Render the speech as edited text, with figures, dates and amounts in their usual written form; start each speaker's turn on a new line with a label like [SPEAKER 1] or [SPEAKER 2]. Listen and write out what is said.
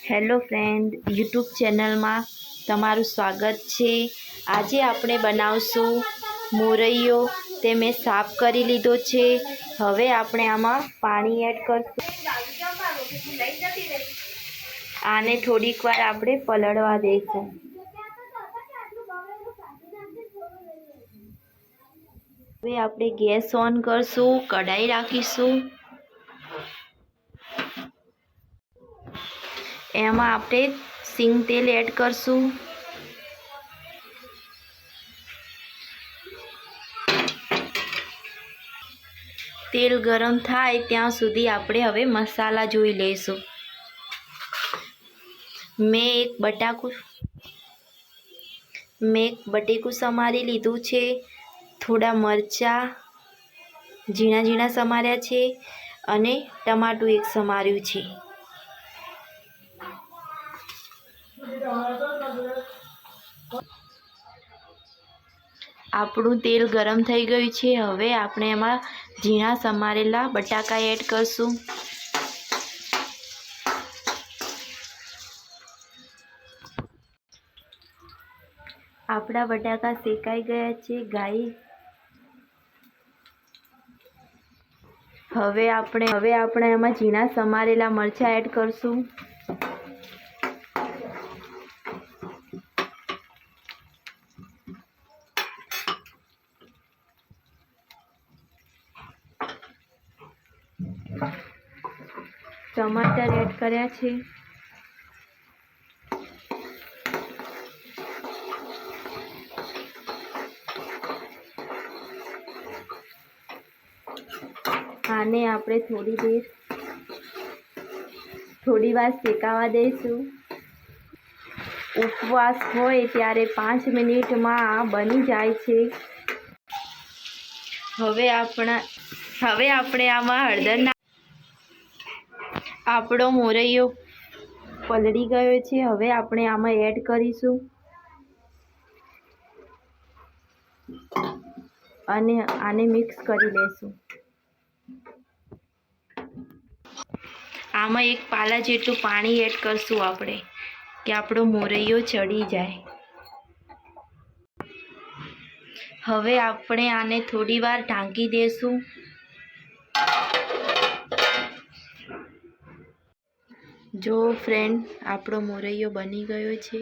[SPEAKER 1] Hello friend, YouTube ચેનલમાં તમારું સ્વાગત છે। આજે આપણે બનાવશું મોરૈયો। તે મેં સાફ કરી લીધો છે। હવે આપણે આમાં પાણી એડ કરશું। આને થોડીક વાર આપણે પલળવા દઈશું। હવે આપણે ગેસ ઓન કરશું, કઢાઈ રાખીશું। એમાં આપણે સિંગ તેલ એડ કરશું। તેલ ગરમ થાય ત્યાં સુધી આપણે હવે મસાલા જોઈ લઈશું। મેં એક બટેકું સમારી લીધું છે। થોડા મરચાં ઝીણા ઝીણા સમાર્યા છે અને ટમાટું એક સમાર્યું છે। આપણું તેલ ગરમ થઈ ગયું છે। હવે આપણે એમાં ઝીણા સમારેલા બટાકા એડ કરશું। આપણા બટાકા શેકાઈ ગયા છે હવે આપણે એમાં ઝીણા સમારેલા મરચાં એડ કરશું। ટમાટર એડ કર્યા છે। આને આપણે થોડી વાર શેકાવા દઈશું। ઉપવાસ હોય ત્યારે 5 મિનિટમાં આ બની જાય છે। હવે આપણે આમાં હળદર આપણો મોરૈયો પલળી ગયો છે। હવે આપણે આમાં એડ કરીશું અને આને મિક્સ કરી લઈશું। આમાં એક પાલા જેટલું પાણી એડ કરશું આપણે, કે આપણો મોરૈયો ચડી જાય। હવે આપણે આને થોડી વાર ઢાંકી દઈશું। જો ફ્રેન્ડ, આપણો મોરૈયો બની ગયો છે।